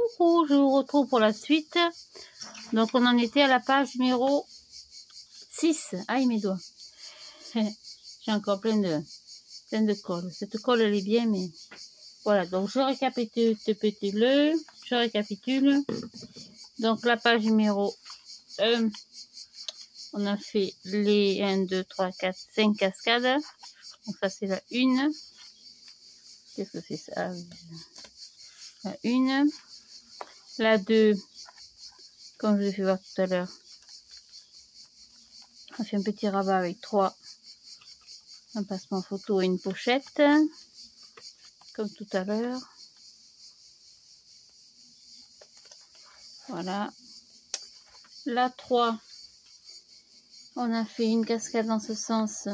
Coucou, je vous retrouve pour la suite. Donc on en était à la page numéro 6. Aïe mes doigts. J'ai encore plein de colle. Cette colle elle est bien, mais voilà. Donc je récapitule. Donc la page numéro 1, on a fait les 1, 2, 3, 4, 5 cascades. Donc ça c'est la 1. Qu'est-ce que c'est ça? La 1. La 2, comme je l'ai fait voir tout à l'heure, on fait un petit rabat avec 3 emplacements photo et une pochette, comme tout à l'heure. Voilà. La 3, on a fait une cascade dans ce sens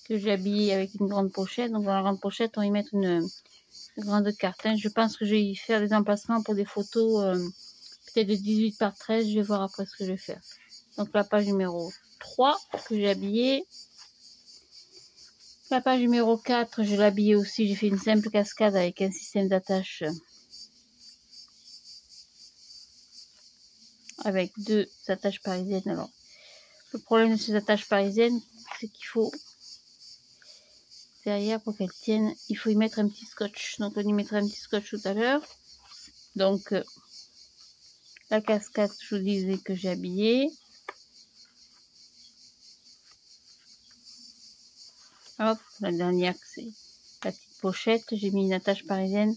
que j'ai habillé avec une grande pochette. Donc dans la grande pochette, on va y mettre une grande carte. Je pense que je vais y faire des emplacements pour des photos peut-être de 18 par 13. Je vais voir après ce que je vais faire. Donc la page numéro 3 que j'ai habillée. La page numéro 4, je l'ai habillée aussi. J'ai fait une simple cascade avec un système d'attache avec 2 attaches parisiennes. Alors, le problème de ces attaches parisiennes, c'est qu'il faut derrière, pour qu'elles tiennent, il faut y mettre un petit scotch. Donc on y mettra un petit scotch tout à l'heure. Donc la cascade, je vous disais que j'ai habillée. Hop, la dernière, c'est la petite pochette. J'ai mis une attache parisienne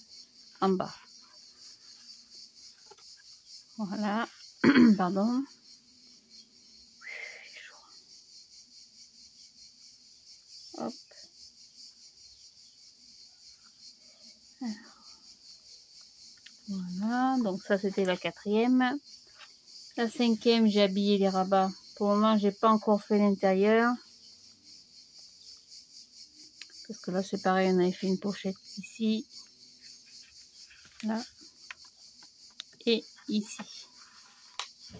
en bas. Voilà. Pardon. Hop. Alors. Voilà, donc ça c'était la 4e. La 5e, j'ai habillé les rabats. Pour le moment, j'ai pas encore fait l'intérieur. Parce que là, c'est pareil, on avait fait une pochette ici. Là. Et ici.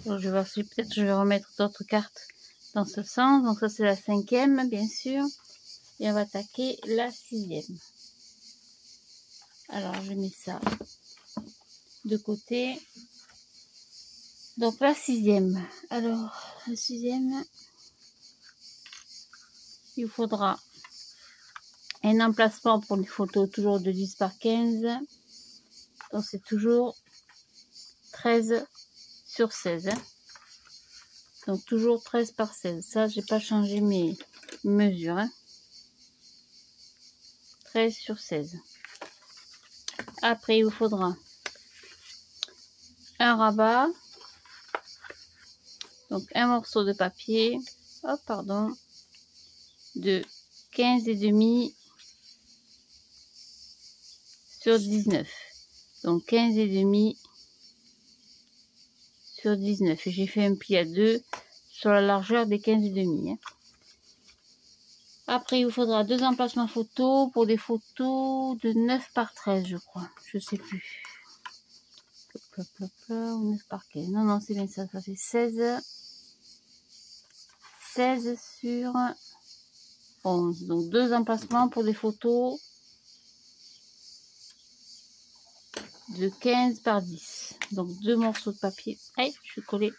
Donc, je vais voir si peut-être je vais remettre d'autres cartes dans ce sens. Donc ça, c'est la 5e, bien sûr. Et on va attaquer la 6e. Alors, je mets ça de côté. Donc la 6e. Alors, la 6e, il faudra un emplacement pour les photos toujours de 10 par 15. Donc c'est toujours 13 sur 16. Donc toujours 13 par 16. Ça, j'ai pas changé mes mesures. 13 sur 16. Après, il vous faudra un rabat. Donc un morceau de papier. Oh, pardon. De 15,5 sur 19. Donc 15,5 sur 19. Et j'ai fait un pli à 2 sur la largeur des 15,5. Après, il vous faudra 2 emplacements photos pour des photos de 9 par 13, je crois. Je sais plus. Ou 9 par 15. Non, non, c'est bien ça. Ça fait 16. 16 sur 11. Donc 2 emplacements pour des photos de 15 par 10. Donc 2 morceaux de papier. Hey, je suis collée.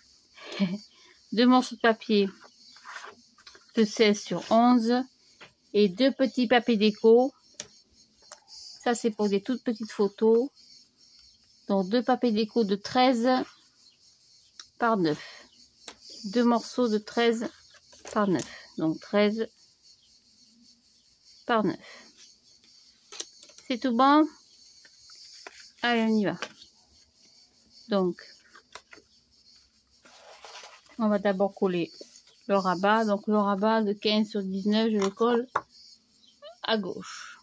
2 morceaux de papier de 16 sur 11. Et 2 petits papiers déco. Ça, c'est pour des toutes petites photos. Donc 2 papiers déco de 13 par 9. 2 morceaux de 13 par 9. Donc 13 par 9. C'est tout bon? Allez, on y va. Donc, on va d'abord coller le rabat. Donc le rabat de 15 sur 19, je le colle à gauche.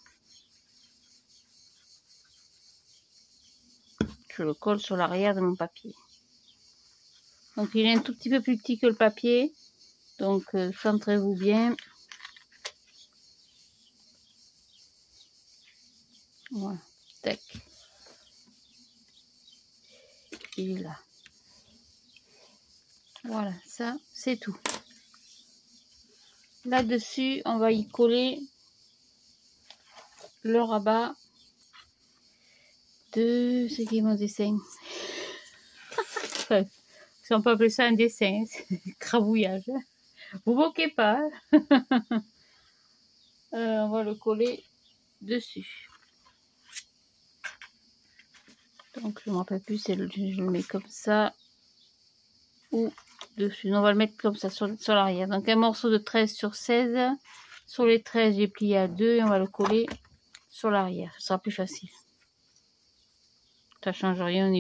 Je le colle sur l'arrière de mon papier. Donc il est un tout petit peu plus petit que le papier. Donc centrez-vous bien. Voilà. Tac. Il est là. Voilà, ça c'est tout. Là-dessus, on va y coller le rabat de ce qui est mon dessin. Enfin, si on peut appeler ça un dessin, c'est crabouillage. Vous moquez pas. On va le coller dessus. Donc je ne me rappelle plus, je le mets comme ça ou dessus. On va le mettre comme ça sur l'arrière. Donc un morceau de 13 sur 16. Sur les 13, j'ai plié à 2 et on va le coller sur l'arrière. Ce sera plus facile. Ça change rien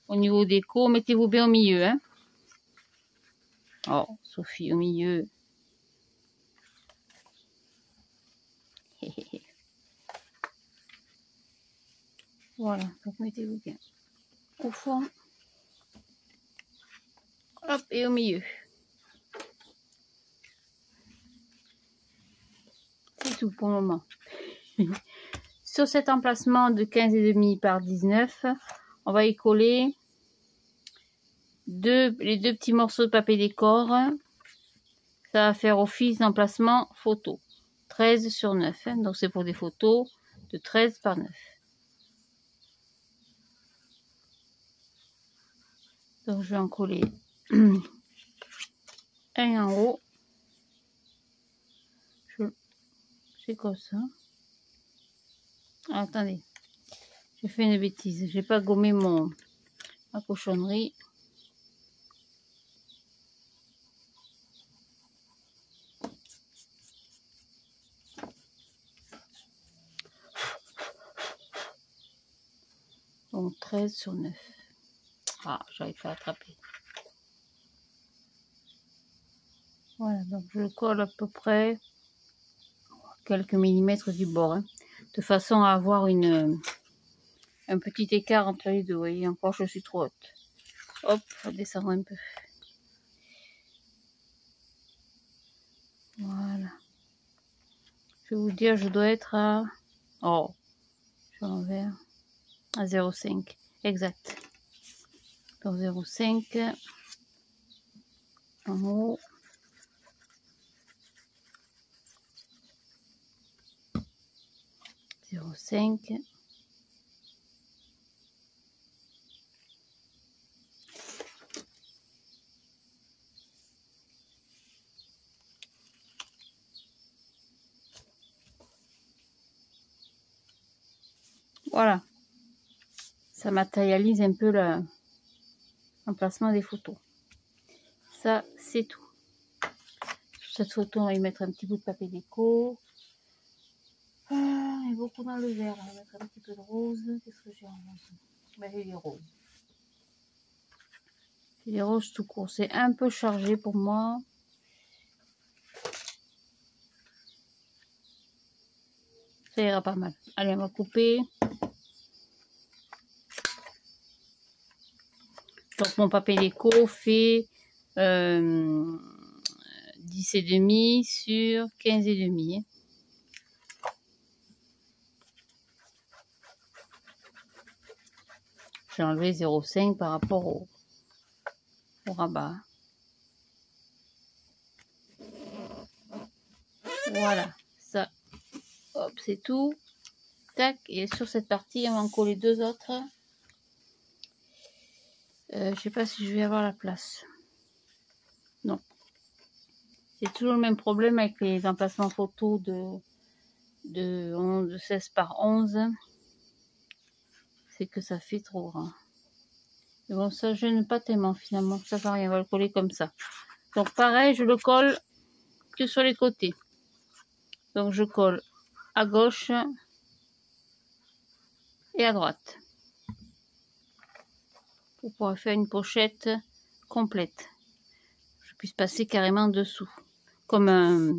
au niveau déco. Mettez-vous bien au milieu. Hein. Oh, Sophie, au milieu. Voilà, donc mettez-vous bien au fond. Hop, et au milieu. C'est tout pour le moment. Sur cet emplacement de 15,5 par 19, on va y coller les deux petits morceaux de papier décor. Ça va faire office d'emplacement photo. 13 sur 9. Hein, donc c'est pour des photos de 13 par 9. Donc je vais en coller un en haut. C'est comme ça. Ah, attendez. J'ai fait une bêtise. J'ai pas gommé ma cochonnerie. Donc 13 sur 9. Ah, j'arrive pas à attraper. Voilà, donc je colle à peu près quelques millimètres du bord. Hein, de façon à avoir un petit écart entre les deux. Vous voyez, encore je suis trop haute. Hop, on va descendre un peu. Voilà. Je vais vous dire, je dois être à... Oh, je suis envers. À 0,5. Exact. Donc 0,5 en haut. 0,5. Voilà. Ça matérialise un peu l'emplacement des photos. Ça, c'est tout. Sur cette photo, on va y mettre un petit bout de papier déco. Ah, et beaucoup dans le vert. On va mettre un petit peu de rose. Qu'est-ce que j'ai en rose? Ben, j'ai les roses. Les roses tout court. C'est un peu chargé pour moi. Ça ira pas mal. Allez, on va couper. Donc mon papier déco fait 10,5 sur 15,5. J'ai enlevé 0,5 par rapport au rabat. Voilà, ça, hop, c'est tout. Tac, et sur cette partie, on va en coller deux autres. Je sais pas si je vais avoir la place. Non. C'est toujours le même problème avec les emplacements photos de 16 par 11. C'est que ça fait trop grand. Mais bon, ça gêne pas tellement finalement. Ça fait rien, on va le coller comme ça. Donc pareil, je le colle que sur les côtés. Donc je colle à gauche et à droite. Pour pouvoir faire une pochette complète. Je puisse passer carrément dessous. Comme un...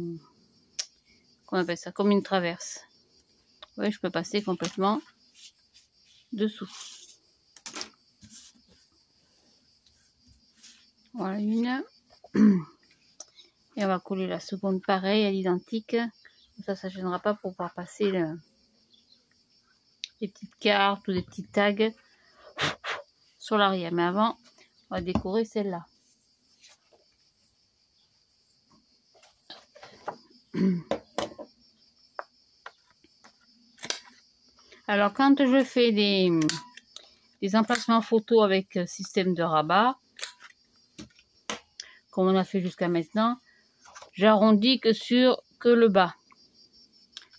Comment on appelle ça? Comme une traverse. Oui, je peux passer complètement dessous. Voilà une. Et on va coller la seconde pareil à l'identique. Ça ne gênera pas pour pouvoir passer les petites cartes ou des petits tags sur l'arrière. Mais avant, on va décorer celle-là. Alors, quand je fais des emplacements photos avec système de rabat, comme on a fait jusqu'à maintenant, j'arrondis que le bas.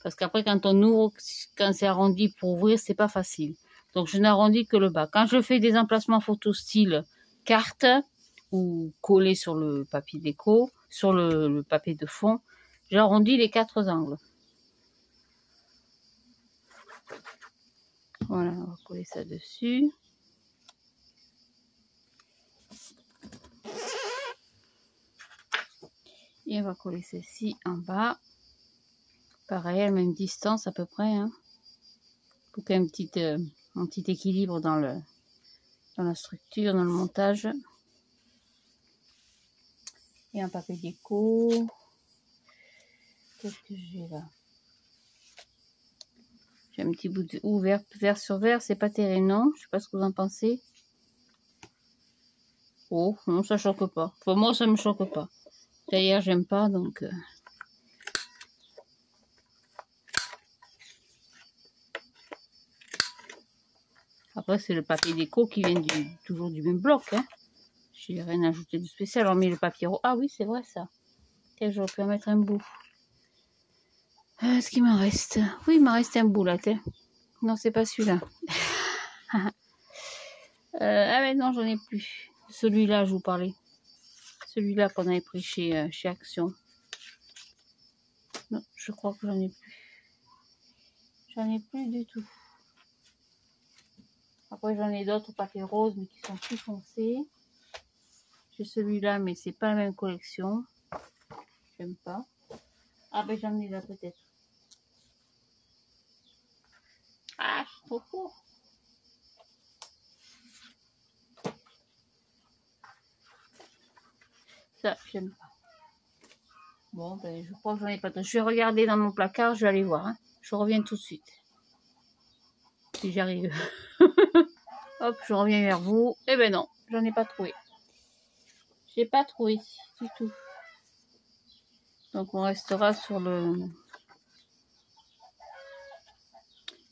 Parce qu'après, quand on ouvre, quand c'est arrondi pour ouvrir, c'est pas facile. Donc, je n'arrondis que le bas. Quand je fais des emplacements photos style carte ou collé sur le papier déco, sur le papier de fond, j'arrondis les 4 angles. Voilà, on va coller ça dessus. Et on va coller ceci en bas. Pareil, à la même distance à peu près. Hein, pour qu'il y ait un petit équilibre dans la structure, dans le montage. Et un papier déco. Qu'est-ce que j'ai là? J'ai un petit bout de vert sur vert, c'est pas terrible, non? Je sais pas ce que vous en pensez. Oh, non, ça choque pas. Enfin, moi, ça me choque pas. D'ailleurs, j'aime pas, donc... Après, c'est le papier déco qui vient toujours du même bloc, hein. J'ai rien ajouté de spécial, on met le papier rose. Ah oui, c'est vrai, ça. J'aurais pu en mettre un bout. Ce qui m'en reste. Oui, il m'en reste un bout, là, non, c'est pas celui-là. Ah mais non, j'en ai plus. Celui-là, je vous parlais. Celui-là qu'on avait pris chez Action. Non, je crois que j'en ai plus. J'en ai plus du tout. Après, j'en ai d'autres papier rose, mais qui sont plus foncés. J'ai celui-là, mais c'est pas la même collection. J'aime pas. Ah ben, j'en ai là, peut-être. Ah, je suis trop court. Ça, j'aime pas. Bon, ben, je crois que j'en ai pas d'autres. Je vais regarder dans mon placard, je vais aller voir. Hein. Je reviens tout de suite. Si j'arrive. Hop, je reviens vers vous. Eh ben non, j'en ai pas trouvé. J'ai pas trouvé du tout. Donc on restera sur le...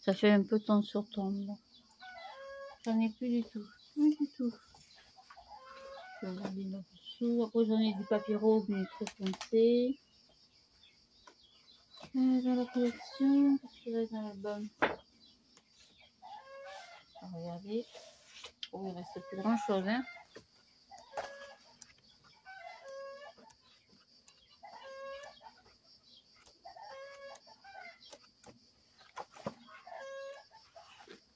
Ça fait un peu temps sur tombe. J'en ai plus du tout. Plus du tout. Je vais regarder là-dessous. Après j'en ai du papier rose mais très foncé. Dans la collection, qu'est-ce qu'il reste dans l'album? Regardez. Oh, il reste plus grand chose, hein.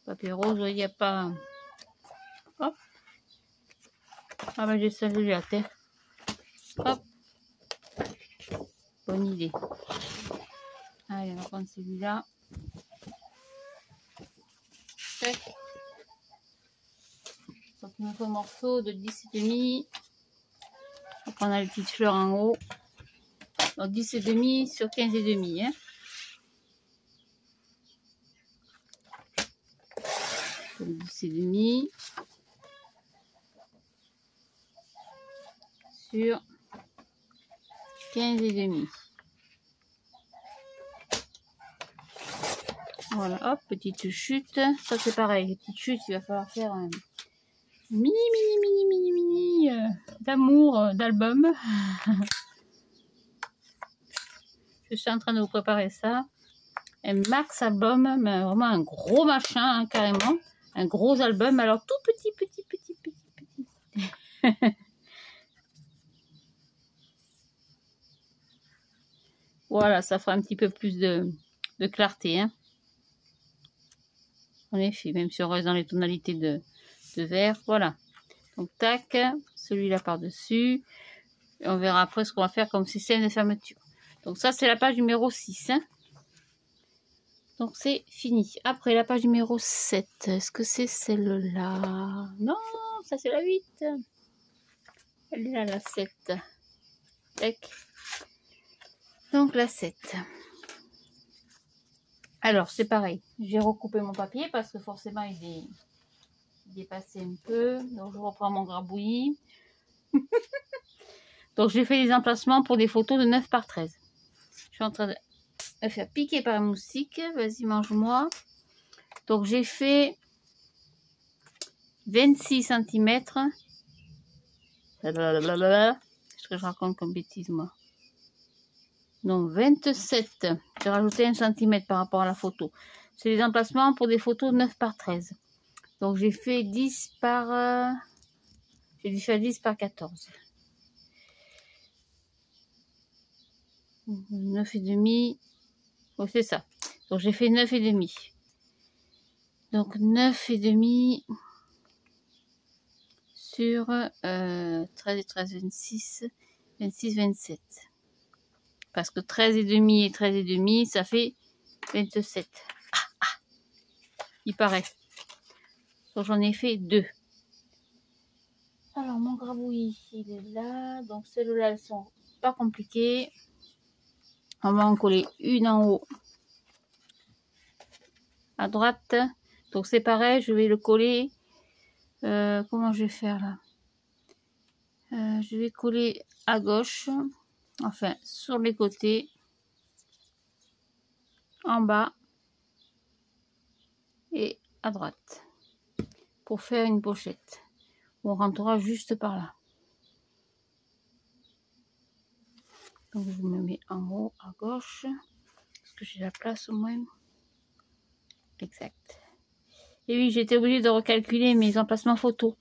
Papier rose, il n'y a pas. Hop. Ah ben j'ai celui-là, hop. Bonne idée. Allez, on va prendre celui-là. Donc il me faut un morceau de 10,5. Donc on a les petites fleurs en haut. Donc 10,5 sur 15,5. Hein. Donc 10,5 sur 15,5. Voilà, hop, petite chute. Ça c'est pareil, les petites chutes, il va falloir faire un mini d'amour d'album. Je suis en train de vous préparer ça. Un max album, mais vraiment un gros machin, hein, carrément. Un gros album, alors tout petit. Voilà, ça fera un petit peu plus de clarté. Hein. En effet, même si on reste dans les tonalités de vert. Voilà. Donc, tac, celui-là par-dessus. Et on verra après ce qu'on va faire comme système de fermeture. Donc, ça, c'est la page numéro 6. Hein. Donc, c'est fini. Après, la page numéro 7. Est-ce que c'est celle-là? Non, ça, c'est la 8. Elle est là, la 7. Tac. Donc, la 7. Alors, c'est pareil. J'ai recoupé mon papier parce que forcément, il est dépassé un peu. Donc, je reprends mon grabouillis. Donc, j'ai fait des emplacements pour des photos de 9 par 13. Je suis en train de me faire piquer par un moustique. Vas-y, mange-moi. Donc j'ai fait 26 cm. Qu'est-ce que je raconte comme bêtise, moi? Non, 27. J'ai rajouté 1 cm par rapport à la photo. C'est des emplacements pour des photos 9 par 13. Donc j'ai fait 10 par... j'ai dû faire 10 par 14. 9,5. Oh, c'est ça. Donc j'ai fait 9,5. Donc 9,5 sur 13 et 13, 26, 26, 27. Parce que 13,5 et 13,5, ça fait 27. Il paraît. Donc j'en ai fait 2. Alors mon grabouillis, il est là. Donc celles-là, elles sont pas compliquées. On va en coller une en haut à droite. Donc c'est pareil, je vais le coller. Comment je vais faire là? Je vais coller à gauche, enfin sur les côtés, en bas et à droite pour faire une pochette. On rentrera juste par là. Donc je me mets en haut à gauche. Est-ce que j'ai la place au moins? Exact. Et oui, j'étais obligée de recalculer mes emplacements photos.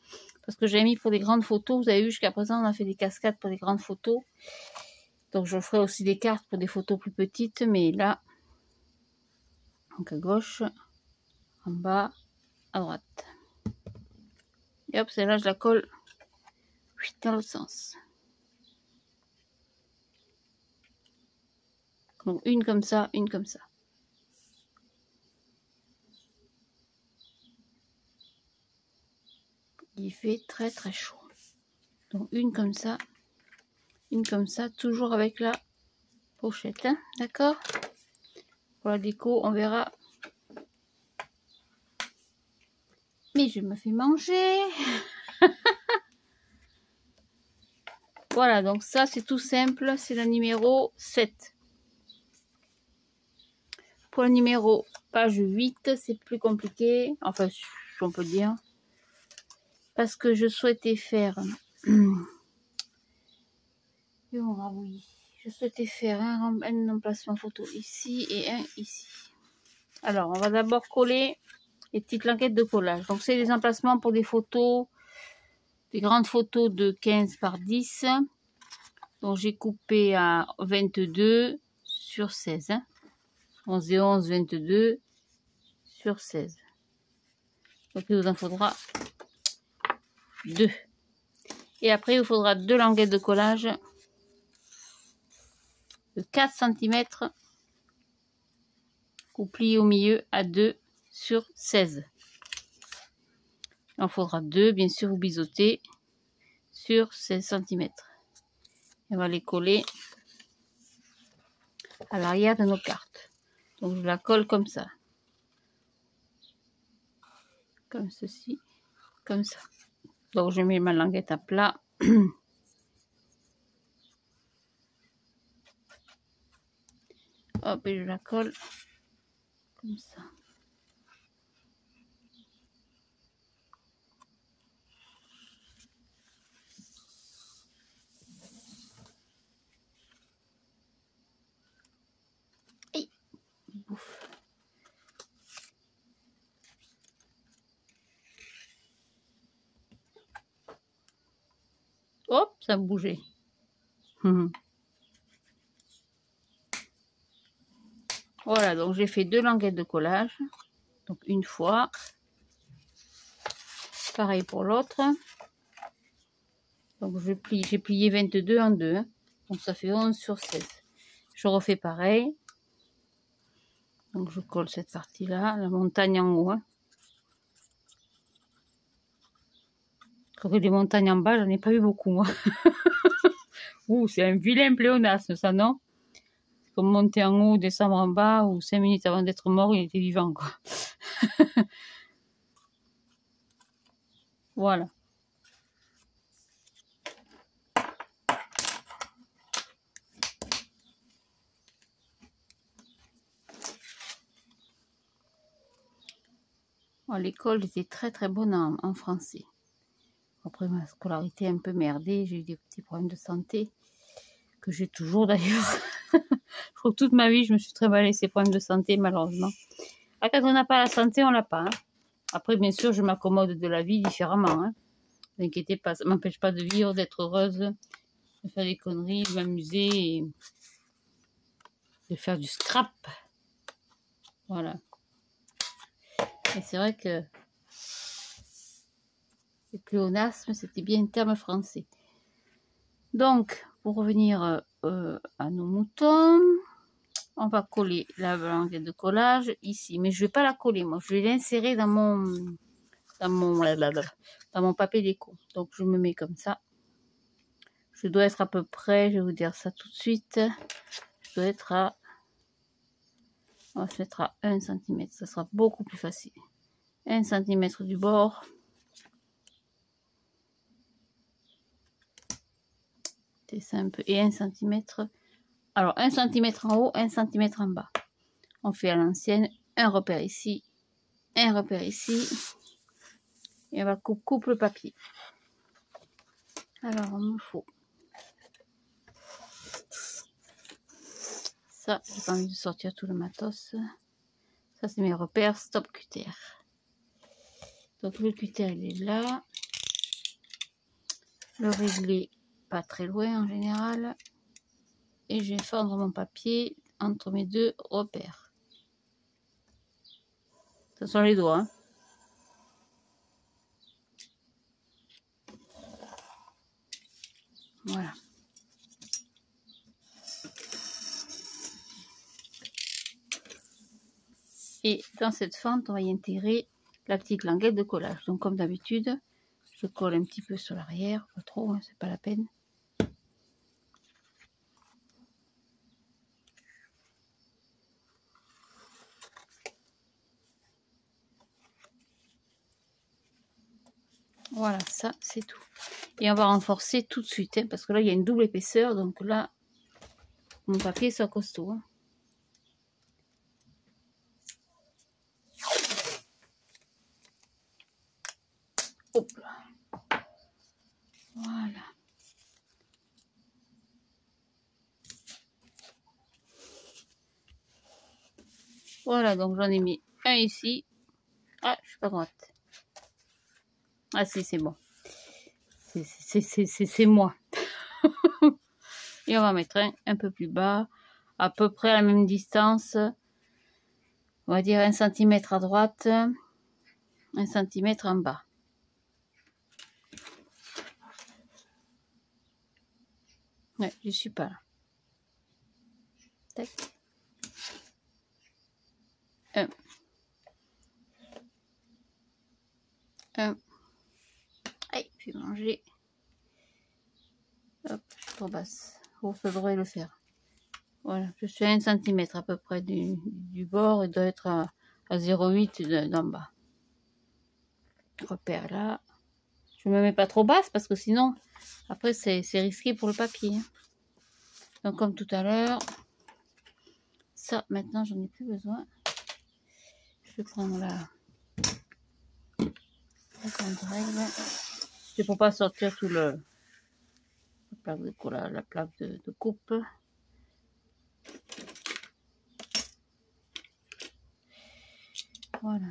Parce que j'avais mis pour des grandes photos. Vous avez vu, jusqu'à présent, on a fait des cascades pour des grandes photos. Donc je ferai aussi des cartes pour des photos plus petites. Mais là, donc à gauche, en bas, à droite. Et hop, celle-là, je la colle dans l'autre sens. Donc une comme ça, une comme ça. Il fait très très chaud. Donc une comme ça, toujours avec la pochette, hein, d'accord? Pour la déco, on verra. Mais je me fais manger. Voilà, donc ça c'est tout simple, c'est le numéro 7. Pour le numéro page 8, c'est plus compliqué, enfin si on peut dire, parce que je souhaitais faire je souhaitais faire un emplacement photo ici et un ici. Alors on va d'abord coller les petites languettes de collage. Donc c'est des emplacements pour des photos, des grandes photos de 15 par 10. Donc j'ai coupé à 22 sur 16. Hein. 11 et 11, 22 sur 16. Donc il vous en faudra 2. Et après il vous faudra 2 languettes de collage de 4 cm pliées au milieu à 2 sur 16. Il en faudra 2, bien sûr, vous biseautez sur 16 cm. On va les coller à l'arrière de nos cartes. Donc je la colle comme ça. Comme ceci. Comme ça. Donc je mets ma languette à plat. Hop, et je la colle comme ça. Et bouffe. Hop, ça a bougé. Voilà, donc j'ai fait 2 languettes de collage. Donc une fois. Pareil pour l'autre. Donc j'ai plié 22 en 2. Hein. Donc ça fait 11 sur 16. Je refais pareil. Donc je colle cette partie-là, la montagne en haut. Hein. Les montagnes en bas, j'en ai pas eu beaucoup, moi. Ouh, c'est un vilain pléonasme, ça, non? C'est comme monter en haut, descendre en bas, ou 5 minutes avant d'être mort, il était vivant, quoi. Voilà. À l'école, j'étais très bonne en français. Après ma scolarité un peu merdée, j'ai eu des petits problèmes de santé, que j'ai toujours d'ailleurs. Je crois que toute ma vie, je me suis très mal laissé problèmes de santé, malheureusement. Ah, quand on n'a pas la santé, on l'a pas. Hein. Après, bien sûr, je m'accommode de la vie différemment. Hein. Ne vous inquiétez pas, ça ne m'empêche pas de vivre, d'être heureuse, de faire des conneries, de m'amuser et de faire du scrap. Voilà. Et c'est vrai que le pléonasme, c'était bien un terme français. Donc, pour revenir à nos moutons, on va coller la blanquette de collage ici. Mais je ne vais pas la coller, moi. Je vais l'insérer dans mon papier déco. Donc, je me mets comme ça. Je dois être à peu près, je vais vous dire ça tout de suite. Je dois être à... On va se mettre à 1 cm. Ça sera beaucoup plus facile. 1 cm du bord. C'est ça un peu. Et 1 cm. Alors, 1 cm en haut, 1 cm en bas. On fait à l'ancienne. Un repère ici. Un repère ici. Et on va couper le papier. Alors, on me faut... Ça, j'ai pas envie de sortir tout le matos. Ça, c'est mes repères stop cutter. Donc, le cutter, il est là. Le réglé, pas très loin en général. Et je vais fendre mon papier entre mes deux repères. Ce sont les doigts. Hein. Voilà. Et dans cette fente, on va y intégrer la petite languette de collage. Donc comme d'habitude, je colle un petit peu sur l'arrière, pas trop, hein, c'est pas la peine. Voilà, ça c'est tout. Et on va renforcer tout de suite, hein, parce que là il y a une double épaisseur, donc là, mon papier soit costaud. Hein. Hop là. Voilà. Voilà, donc j'en ai mis un ici. Ah, je suis pas droite. Ah si, c'est bon. C'est moi. Et on va mettre un peu plus bas, à peu près à la même distance. On va dire 1 cm à droite, 1 cm en bas. Ouais, je suis pas là. Tac. 1. 1. Aïe, je vais manger. Hop, je suis trop basse. Oh, ça devrait le faire. Voilà, je suis à 1 cm à peu près du bord et doit être à 0,8 d'en bas. Repère là. Je me mets pas trop basse parce que sinon, après, c'est risqué pour le papier. Donc, comme tout à l'heure, ça, maintenant, j'en ai plus besoin. Je vais prendre la grande règle. C'est pour pas sortir tout la plaque de collage, la plaque de coupe. Voilà.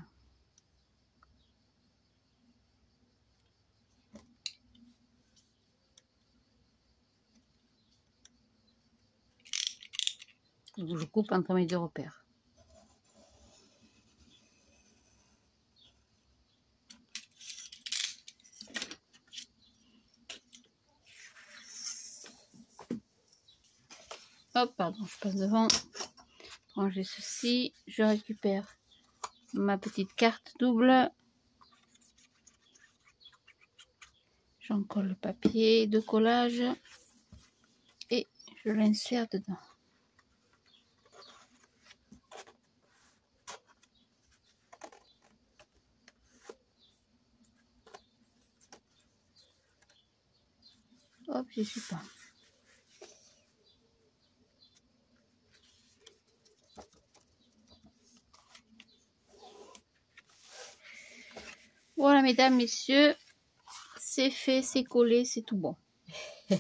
Donc, je coupe entre mes deux repères. Hop, pardon, je passe devant. Ranger ceci. Je récupère ma petite carte double. J'en colle le papier de collage. Et je l'insère dedans. Hop, j'y suis pas. mesdames, messieurs, c'est fait, c'est collé, c'est tout bon. Oh,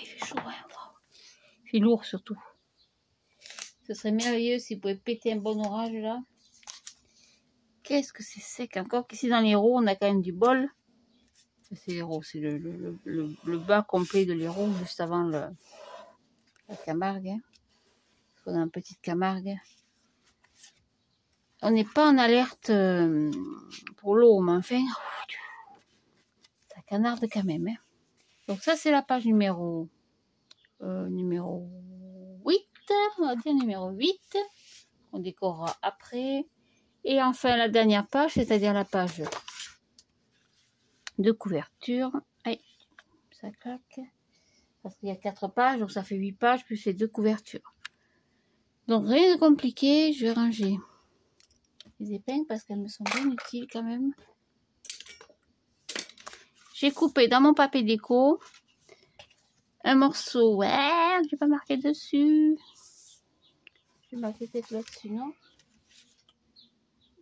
il fait chaud, hein. Il fait lourd surtout. Ce serait merveilleux si vous pouvez péter un bon orage là. Qu'est-ce que c'est sec. Encore qu'ici dans l'Hérault, on a quand même du bol. C'est l'Hérault, c'est le bas complet de l'Hérault, juste avant la Camargue. Hein. On a une petite Camargue. On n'est pas en alerte pour l'eau, mais enfin, ça canarde quand même. Hein. Donc ça, c'est la page numéro 8. On va dire numéro 8. On décorera après. Et enfin, la dernière page, c'est-à-dire la page de couverture. Aïe, ça claque. Parce qu'il y a 4 pages, donc ça fait 8 pages, plus les 2 couvertures. Donc rien de compliqué, je vais ranger les épingles parce qu'elles me sont bien utiles quand même. J'ai coupé dans mon papier déco un morceau, ouais, j'ai pas marqué dessus. J'ai marqué peut-être là-dessus, non?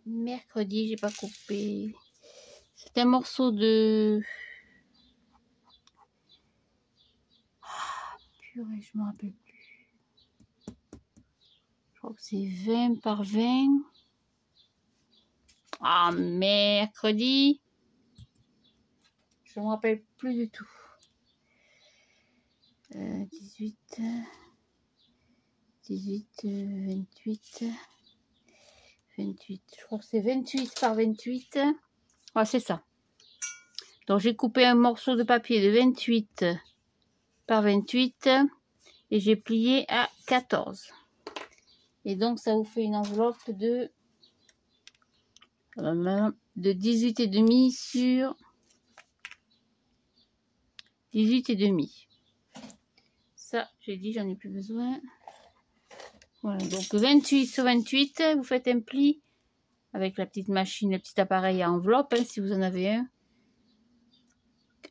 Mercredi, j'ai pas coupé. C'est un morceau de... Purée, je me rappelle plus. Je crois que c'est 20 par 20. Ah, mercredi. Je me rappelle plus du tout. 18, 28, 28. Je crois que c'est 28 par 28. Ouais, c'est ça. Donc, j'ai coupé un morceau de papier de 28 par 28 et j'ai plié à 14. Et donc, ça vous fait une enveloppe de 18,5 sur 18,5. Ça, j'ai dit, j'en ai plus besoin. Voilà, donc 28 sur 28, vous faites un pli avec la petite machine, le petit appareil à enveloppe, hein, si vous en avez un.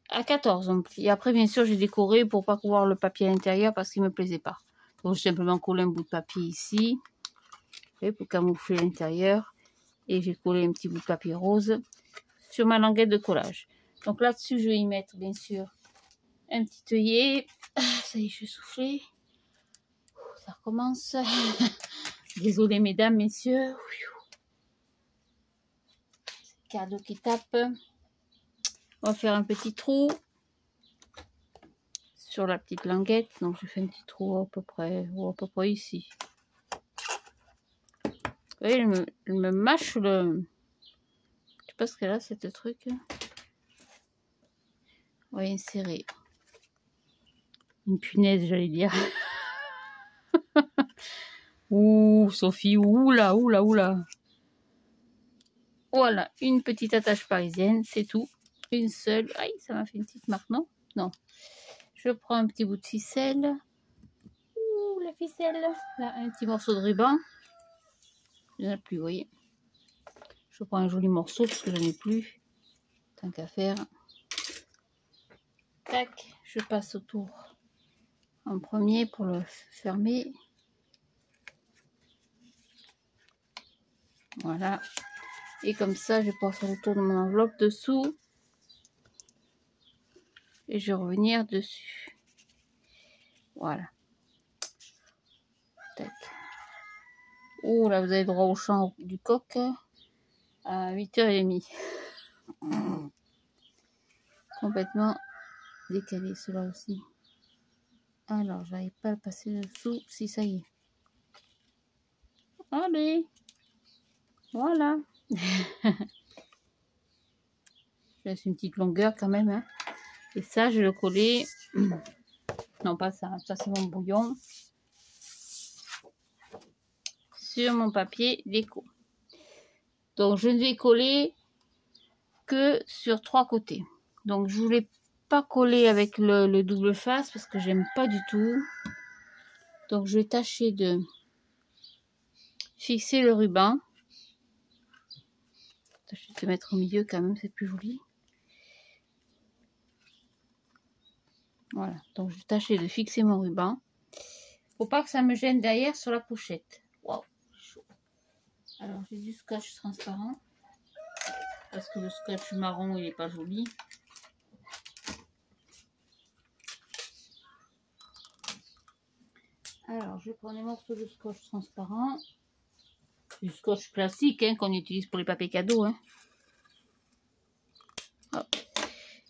À 14, on plie. Et après, bien sûr, j'ai décoré pour pas voir le papier à l'intérieur parce qu'il me plaisait pas. Donc, j'ai simplement collé un bout de papier ici, pour camoufler l'intérieur. Et j'ai collé un petit bout de papier rose sur ma languette de collage. Donc là-dessus, je vais y mettre, bien sûr, un petit œillet. Ça y est, je suis soufflée. Ça recommence. Désolée, mesdames, messieurs. C'est cadeau qui tape. On va faire un petit trou sur la petite languette. Donc, je fais un petit trou à peu près ici. Vous voyez, elle me mâche le... Je sais pas ce qu'elle a, cette truc. On va insérer une punaise, j'allais dire. Ouh, Sophie, oula, oula, oula. Voilà, une petite attache parisienne, c'est tout. Une seule. Aïe, ça m'a fait une petite marque, non? Non. Je prends un petit bout de ficelle. Ouh, la ficelle. Là, un petit morceau de ruban. Il n'y en a plus, vous voyez. Je prends un joli morceau parce que j'en ai plus. Tant qu'à faire. Tac, je passe autour en premier pour le fermer. Voilà. Et comme ça, je vais pouvoir faire le tour de mon enveloppe dessous. Et je vais revenir dessus. Voilà. Tac. Oh là, vous avez droit au chant du coq à 8h30. Complètement décalé, cela aussi. Alors, j'arrive pas à le passer dessous. Si, ça y est. Allez. Voilà. Je laisse une petite longueur quand même. Hein. Et ça, je vais le coller. Non, pas ça. Ça, c'est mon bouillon. Sur mon papier déco. Donc, je ne vais coller que sur 3 côtés. Donc, je voulais pas coller avec le double face parce que j'aime pas du tout. Donc, je vais tâcher de fixer le ruban. Tâcher de se mettre au milieu quand même, c'est plus joli. Voilà, donc je vais tâcher de fixer mon ruban. Faut pas que ça me gêne derrière sur la pochette. Waouh, chaud. Alors, j'ai du scotch transparent. parce que le scotch marron il est pas joli. Alors je prends des morceaux de scotch transparent, du scotch classique hein, qu'on utilise pour les papiers cadeaux. Hein.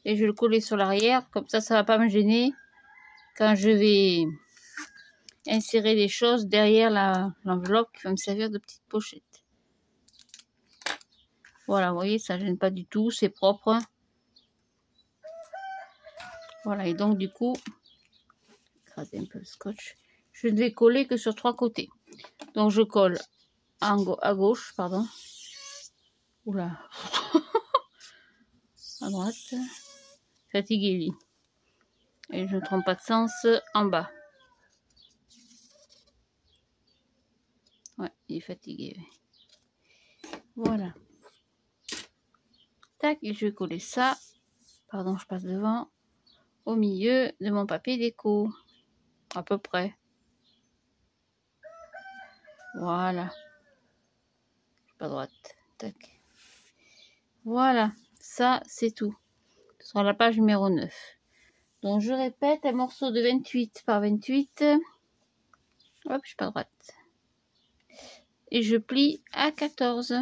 Et je vais le coller sur l'arrière, comme ça va pas me gêner quand je vais insérer les choses derrière l'enveloppe qui va me servir de petite pochette. Voilà, vous voyez, ça gêne pas du tout, c'est propre. Voilà, et donc du coup, écraser un peu le scotch. Je ne vais coller que sur 3 côtés. Donc je colle à gauche, pardon. Oula. À droite. Fatigué lui. Et je ne trompe pas de sens en bas. Ouais, il est fatigué. Voilà. Tac, et je vais coller ça. Pardon, je passe devant. Au milieu de mon papier déco. À peu près. Voilà. Pas droite. Tac. Voilà. Ça, c'est tout. Ce sera la page numéro 9. Donc, je répète, un morceau de 28 par 28. Hop, je suis pas droite. Et je plie à 14.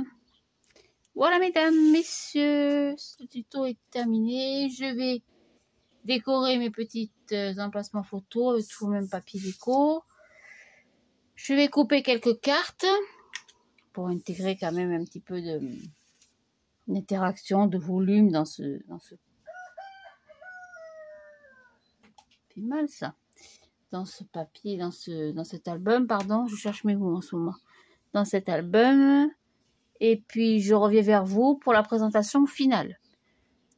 Voilà, mesdames, messieurs, ce tuto est terminé. Je vais décorer mes petites emplacements photos avec tout le même papier déco. Je vais couper quelques cartes pour intégrer quand même un petit peu d'interaction, de volume dans ce... C'est mal ça. Dans ce papier, dans cet album, pardon, je cherche mes mots en ce moment. Dans cet album. Et puis, je reviens vers vous pour la présentation finale.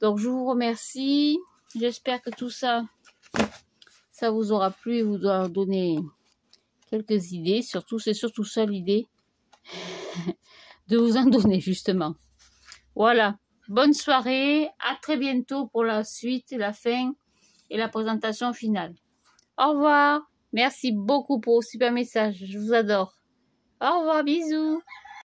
Donc, je vous remercie. J'espère que tout ça, ça vous aura plu et vous aura donné quelques idées. Surtout, c'est surtout ça l'idée de vous en donner, justement. Voilà. Bonne soirée. À très bientôt pour la suite, la fin et la présentation finale. Au revoir. Merci beaucoup pour vos super messages. Je vous adore. Au revoir. Bisous.